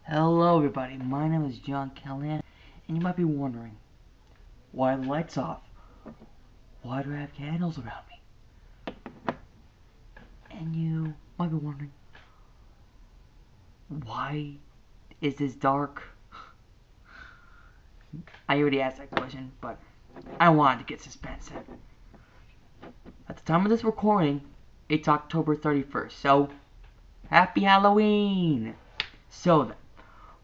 Hello everybody, my name is John Callahan, and you might be wondering, why are the lights off? Why do I have candles around me? And you might be wondering, why is this dark? I already asked that question, but I wanted to get suspense in. At the time of this recording, it's October 31st, so happy Halloween! So then,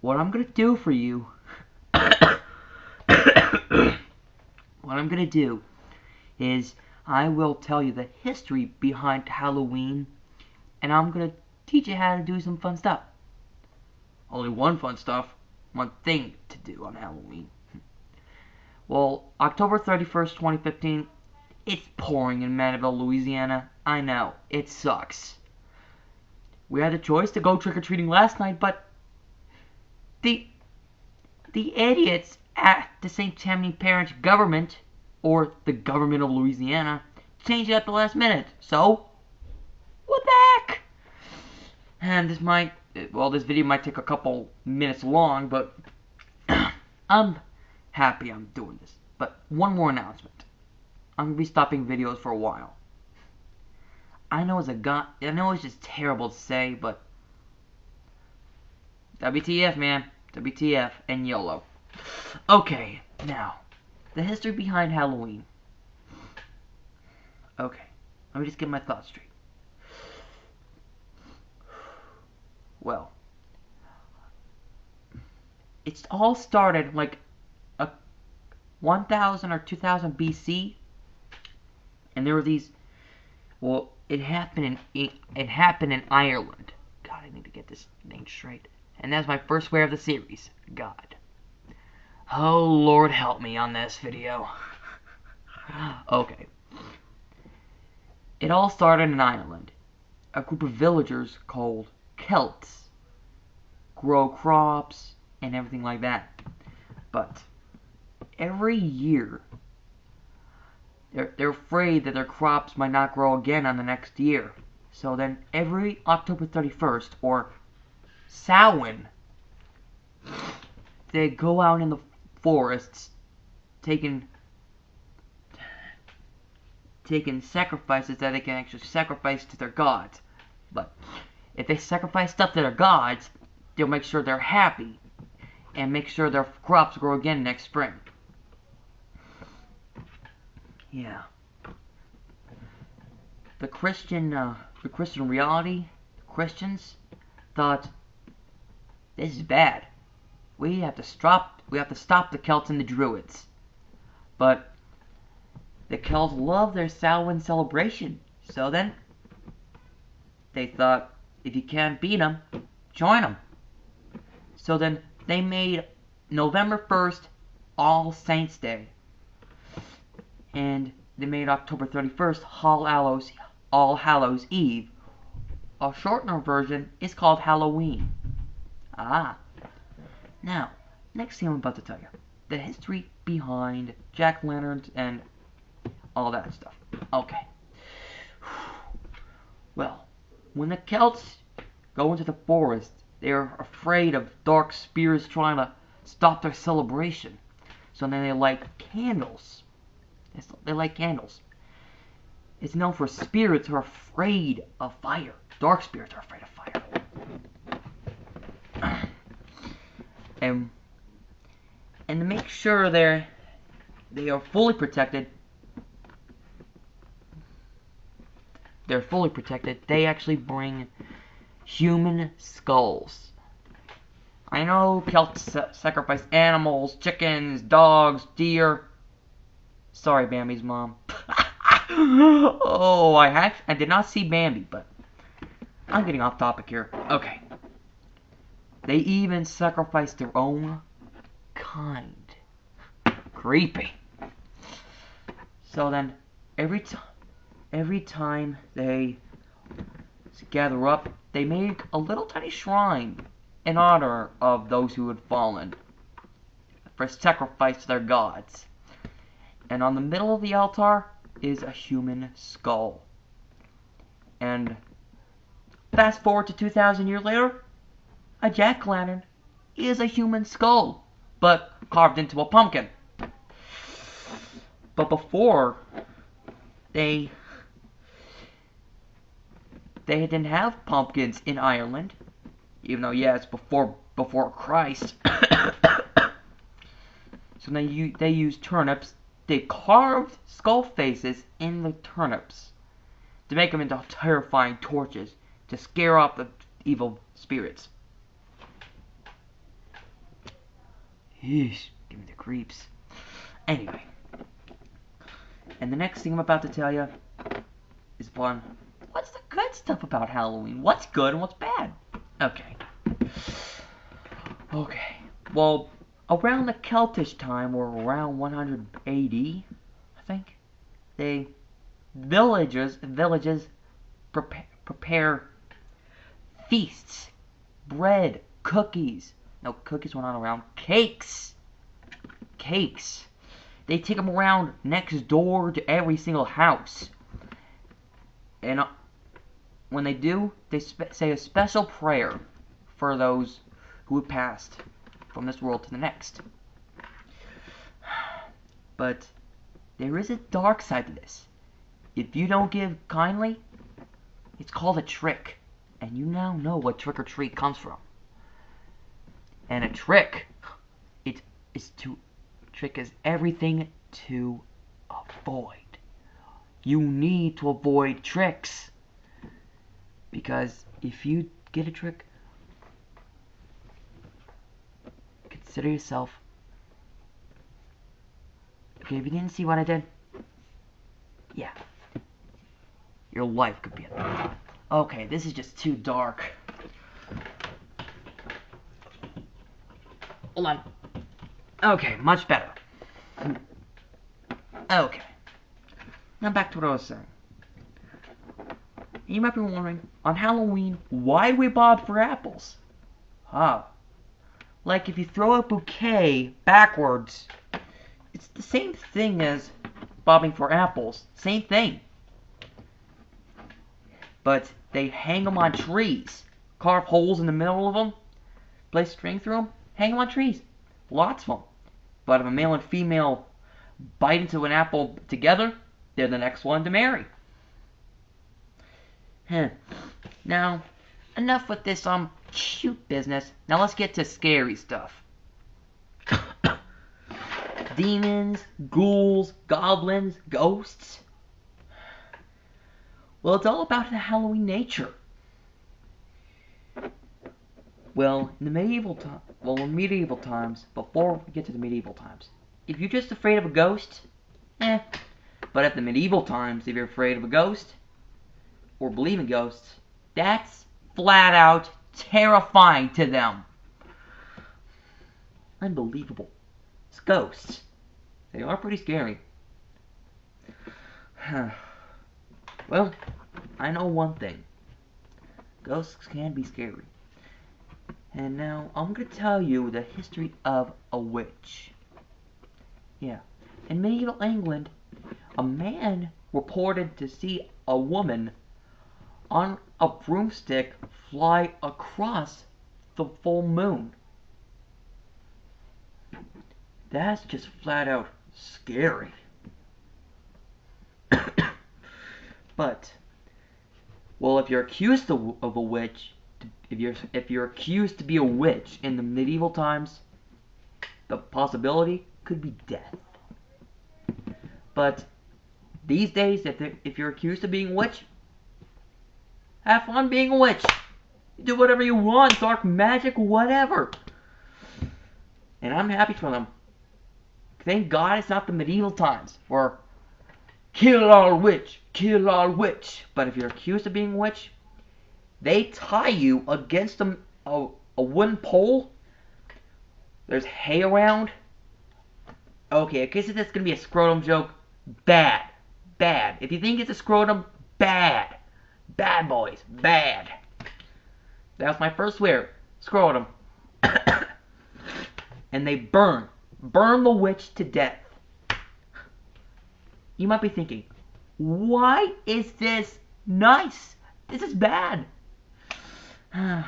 what I'm gonna do for you what I'm gonna do is I will tell you the history behind Halloween, and I'm gonna teach you how to do some fun stuff. Only one thing to do on Halloween. Well, October 31st, 2015, it's pouring in Mandeville, Louisiana. I know, it sucks. We had a choice to go trick-or-treating last night, but the idiots at the St. Tammany Parish government, or the government of Louisiana, changed it at the last minute. So, what the heck? And this video might take a couple minutes long, but I'm happy I'm doing this. But one more announcement. I'm gonna be stopping videos for a while. I know it's just terrible to say, but WTF, man. WTF and YOLO. Okay, now, the history behind Halloween. Okay, let me just get my thoughts straight. Well, it's all started like 1000 or 2000 BC, and there were these. Well, it happened in Ireland. God, I need to get this name straight. And that's my first swear of the series. God. Oh, Lord help me on this video. Okay. It all started in Ireland. A group of villagers called Celts grow crops and everything like that. But every year, they're afraid that their crops might not grow again on the next year. So then every October 31st, or Samhain, they go out in the forests taking sacrifices that they can actually sacrifice to their gods. But if they sacrifice stuff to their gods, they'll make sure they're happy and make sure their crops grow again next spring. Yeah. The Christian reality, Christians thought, this is bad. We have to stop the Celts and the Druids. But the Celts love their Samhain celebration. So then they thought, if you can't beat them, join them. So then they made November 1st All Saints Day. And they made October 31st All Hallows Eve. A shortener version is called Halloween. Ah. Now, next thing I'm about to tell you. The history behind jack-o'-lanterns and all that stuff. Okay. Well, when the Celts go into the forest, they're afraid of dark spirits trying to stop their celebration. So then they light candles. They light candles. It's known for spirits who are afraid of fire. Dark spirits are afraid of fire. And to make sure they are fully protected, they actually bring human skulls. I know Celts sacrifice animals, chickens, dogs, deer. Sorry, Bambi's mom. Oh, I did not see Bambi, but I'm getting off topic here. Okay. They even sacrifice their own kind. Creepy. So then, every time they gather up, they make a little tiny shrine in honor of those who had fallen for sacrifice to their gods. And on the middle of the altar is a human skull. And fast forward to 2,000 years later, a jack-o'-lantern is a human skull, but carved into a pumpkin. But before, they didn't have pumpkins in Ireland, even though yeah, it's before Christ. So they used turnips. They carved skull faces in the turnips to make them into terrifying torches to scare off the evil spirits. Yeesh, give me the creeps. Anyway, and the next thing I'm about to tell you is fun. What's the good stuff about Halloween? What's good and what's bad? Okay. Well, around the Celtic time, or around 100 AD, I think, villages prepare feasts, bread, cookies. No, cookies were not around. Cakes. They take them around next door to every single house. And when they do, they say a special prayer for those who have passed from this world to the next. But there is a dark side to this. If you don't give kindly, it's called a trick. And you now know what trick or treat comes from. And a trick, trick is everything to avoid. You need to avoid tricks. Because if you get a trick, consider yourself. Okay, if you didn't see what I did, yeah, your life could be at that. Okay, this is just too dark. Hold on. Okay, much better. Okay. Now back to what I was saying. You might be wondering, on Halloween, why do we bob for apples? Like if you throw a bouquet backwards, it's the same thing as bobbing for apples. Same thing. But they hang them on trees. Carve holes in the middle of them. Place string through them. Hang them on trees. Lots of them. But if a male and female bite into an apple together, they're the next one to marry. Now, enough with this cute business. Now let's get to scary stuff. Demons, ghouls, goblins, ghosts. Well, it's all about the Halloween nature. Well, in medieval times, before we get to the medieval times, if you're just afraid of a ghost, But at the medieval times, if you're afraid of a ghost, or believe in ghosts, that's flat out terrifying to them. Unbelievable. It's ghosts. They are pretty scary. Well, I know one thing. Ghosts can be scary. And now, I'm going to tell you the history of a witch. Yeah. In medieval England, a man reported to see a woman on a broomstick fly across the full moon. That's just flat out scary. But, well, if you're accused of a witch, if you're accused to be a witch in the medieval times, the possibility could be death. But these days, if you're accused of being a witch, have fun being a witch. Do whatever you want, dark magic, whatever. And I'm happy for them. Thank God it's not the medieval times where kill all witch, kill all witch. But if you're accused of being a witch, they tie you against a wooden pole. There's hay around. Okay, in case that's going to be a scrotum joke, bad. Bad. If you think it's a scrotum, bad. Bad boys. Bad. That was my first swear. Scrotum. And they burn the witch to death. You might be thinking, why is this nice? This is bad. I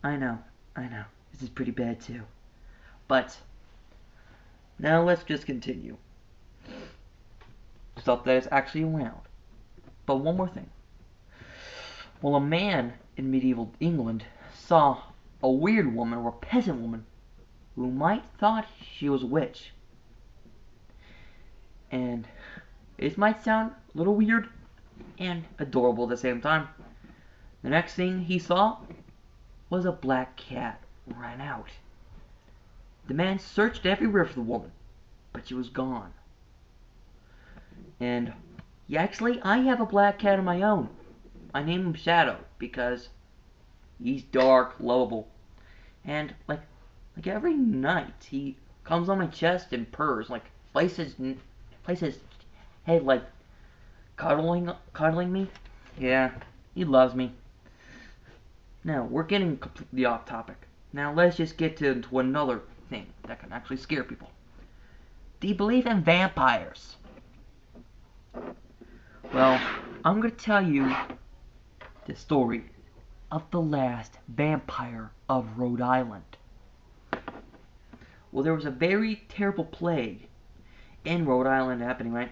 know. I know, this is pretty bad too. But, now let's just continue. Stuff that is actually around. But one more thing. Well, a man in medieval England saw a weird woman, or a peasant woman, who might thought she was a witch. And it might sound a little weird and adorable at the same time. The next thing he saw was a black cat ran out. The man searched everywhere for the woman, but she was gone. And actually, I have a black cat of my own. I name him Shadow because he's dark, lovable, and like every night he comes on my chest and purrs, like places his head like cuddling me. Yeah, he loves me. Now we're getting completely off topic. Now let's just get into another thing that can actually scare people. Do you believe in vampires? Well, I'm going to tell you the story of the last vampire of Rhode Island. Well, there was a very terrible plague in Rhode Island happening, right?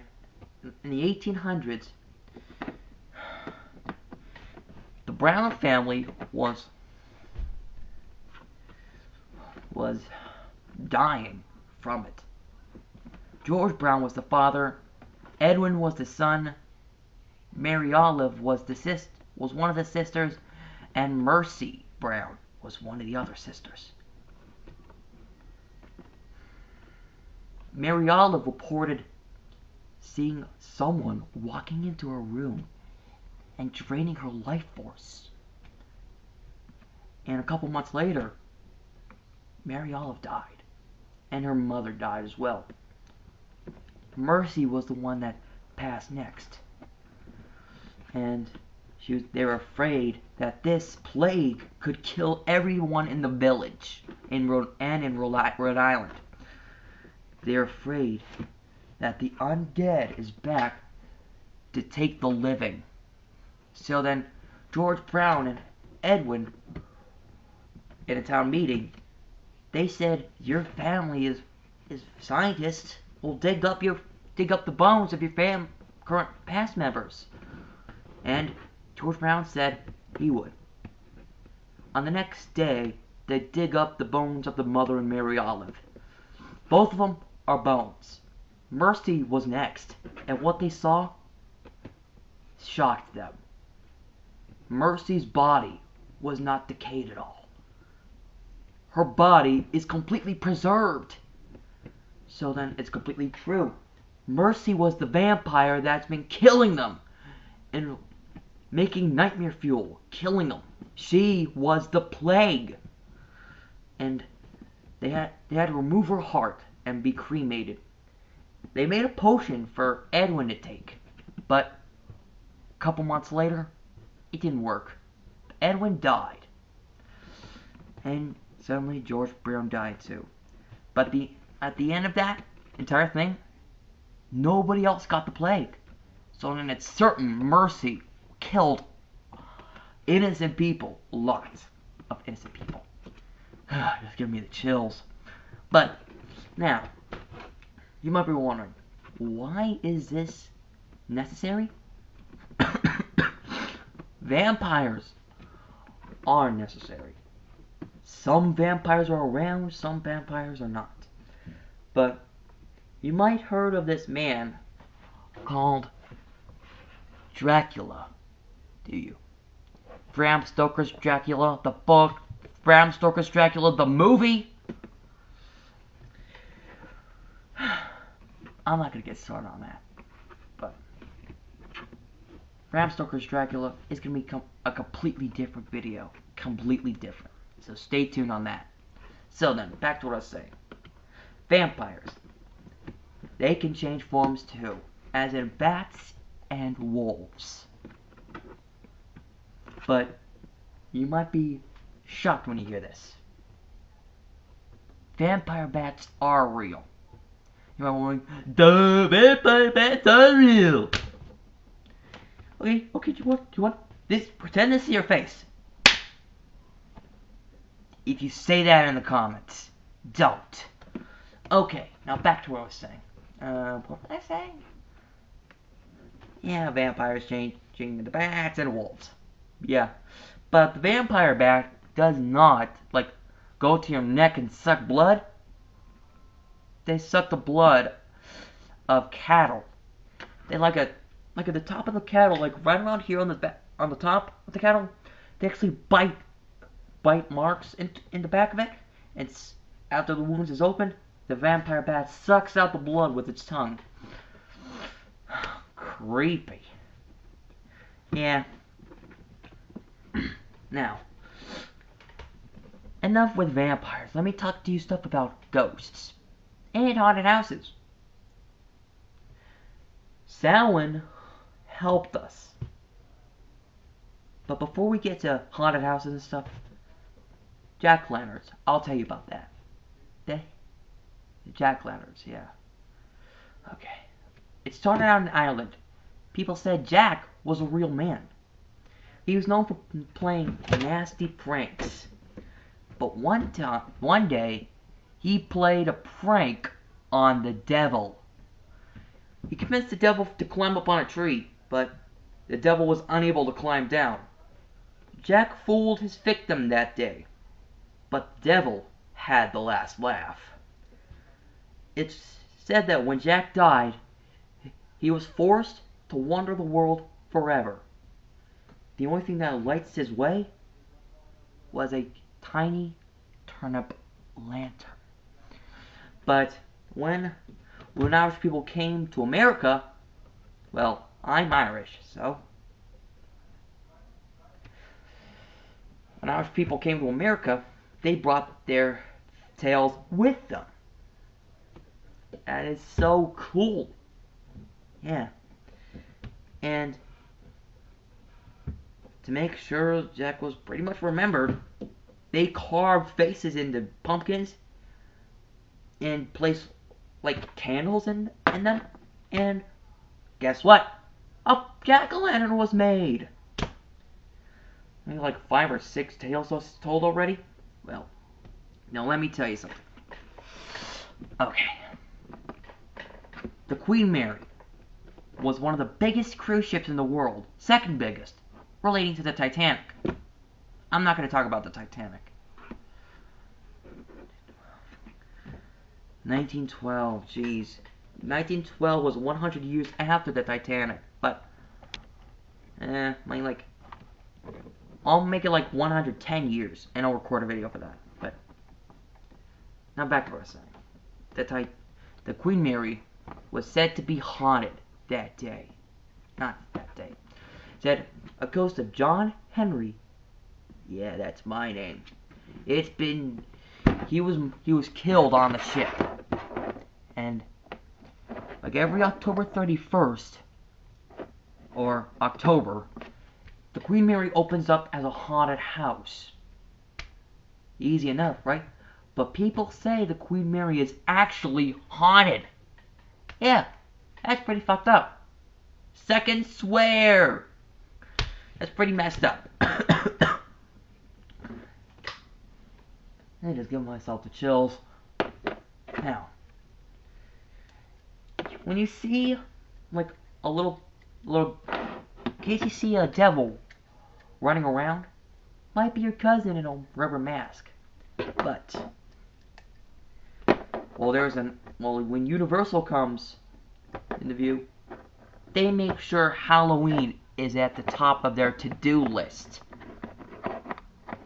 In the 1800s, the Brown family was dying from it. George Brown was the father, Edwin was the son, Mary Olive was one of the sisters, and Mercy Brown was one of the other sisters. Mary Olive reported seeing someone walking into her room and draining her life force. And a couple months later, Mary Olive died, and her mother died as well. Mercy was the one that passed next, and they were afraid that this plague could kill everyone in the village in Rhode Island. They're afraid that the undead is back to take the living. So then George Brown and Edwin, in a town meeting, they said, your family is scientists. Will dig up the bones of your current past members. And George Brown said he would. On the next day, they dig up the bones of the mother and Mary Olive. Both of them are bones. Mercy was next, and what they saw shocked them. Mercy's body was not decayed at all. Her body is completely preserved. So then it's completely true. Mercy was the vampire that's been killing them and making nightmare fuel, killing them. She was the plague. And they had to remove her heart and be cremated. They made a potion for Edwin to take, but a couple months later, it didn't work. Edwin died. And suddenly George Brown died too. But at the end of that entire thing, nobody else got the plague. So then it's certain Mercy killed innocent people. Lots of innocent people. Just giving me the chills. But now, you might be wondering, why is this necessary? Vampires are necessary. Some vampires are around, some vampires are not. But you might heard of this man called Dracula, do you? Bram Stoker's Dracula, the book, Bram Stoker's Dracula, the movie. I'm not going to get started on that. But Bram Stoker's Dracula is going to become a completely different video. Completely different. So stay tuned on that. So then, back to what I was saying. Vampires. They can change forms too, as in bats and wolves. But you might be shocked when you hear this. Vampire bats are real. You might be wondering, the vampire bats are real. Okay, do you want this? Pretend to see your face. if you say that in the comments. Don't. Okay, now back to what I was saying. What was I saying? Yeah, vampires changing into bats and wolves. Yeah. But the vampire bat does not, like, go to your neck and suck blood. They suck the blood of cattle. They like at the top of the cattle, like right around here on the top of the cattle, they actually bite marks in the back of it, and after the wound is opened, the vampire bat sucks out the blood with its tongue. Creepy. Yeah. Now, enough with vampires. Let me talk to you stuff about ghosts and haunted houses. Samhain helped us. But before we get to haunted houses and stuff, jack-o'-lanterns, I'll tell you about that. The jack-o'-lanterns, yeah. Okay. It started out in Ireland. People said Jack was a real man. He was known for playing nasty pranks. But one day, he played a prank on the devil. He convinced the devil to climb up on a tree, but the devil was unable to climb down. Jack fooled his victim that day, but the devil had the last laugh. It's said that when Jack died, he was forced to wander the world forever. The only thing that lights his way was a tiny turnip lantern. But when Irish people came to America, well, I'm Irish, so when Irish people came to America, they brought their tales with them. That is so cool. Yeah. And to make sure Jack was pretty much remembered, they carved faces into pumpkins and placed like candles in them. And guess what? A jack-o'-lantern was made. Maybe like 5 or 6 tales was told already. Well, now let me tell you something. Okay. The Queen Mary was one of the biggest cruise ships in the world, second biggest, relating to the Titanic. I'm not going to talk about the Titanic. 1912, jeez. 1912 was 100 years after the Titanic, but I'll make it like 110 years, and I'll record a video for that. But now back to what I was saying. The Queen Mary was said to be haunted that day. Not that day. Said a ghost of John Henry. Yeah, that's my name. He was killed on the ship. And like every October 31st or October, the Queen Mary opens up as a haunted house. Easy enough, right? But people say the Queen Mary is actually haunted. Yeah, that's pretty fucked up. Second swear. That's pretty messed up. I just give myself the chills. Now, when you see like a little, in case you see a devil running around, might be your cousin in a rubber mask. But when Universal comes into view, they make sure Halloween is at the top of their to-do list.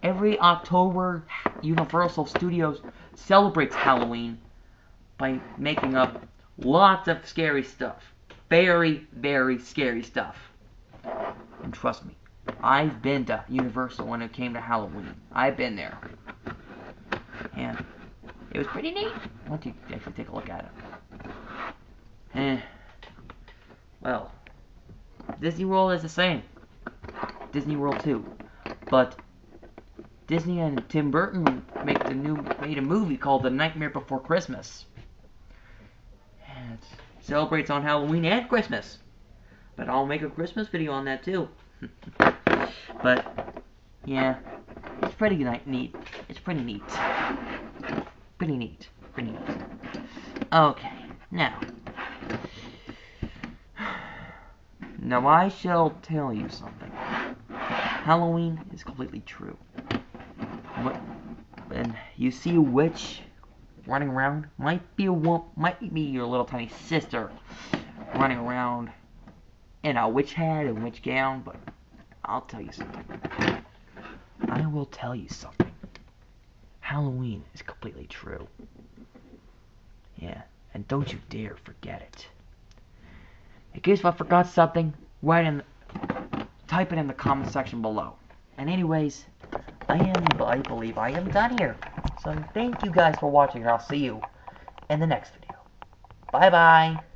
Every October, Universal Studios celebrates Halloween by making up lots of scary stuff. Very, very scary stuff. And trust me, I've been to Universal when it came to Halloween. I've been there. And it was pretty neat once you actually take a look at it. Well, Disney World is the same. Disney World 2. But Disney and Tim Burton made a movie called The Nightmare Before Christmas. And it celebrates on Halloween and Christmas. But I'll make a Christmas video on that too. But yeah, it's pretty neat. It's pretty neat. Pretty neat. Pretty neat. Okay, now. Now I shall tell you something. Halloween is completely true. When you see a witch running around, might be your little tiny sister running around in a witch hat and witch gown, but I'll tell you something. I will tell you something. Halloween is completely true. Yeah, and don't you dare forget it. In case I forgot something, type it in the comment section below. And anyways, I believe I am done here. So thank you guys for watching, and I'll see you in the next video. Bye bye.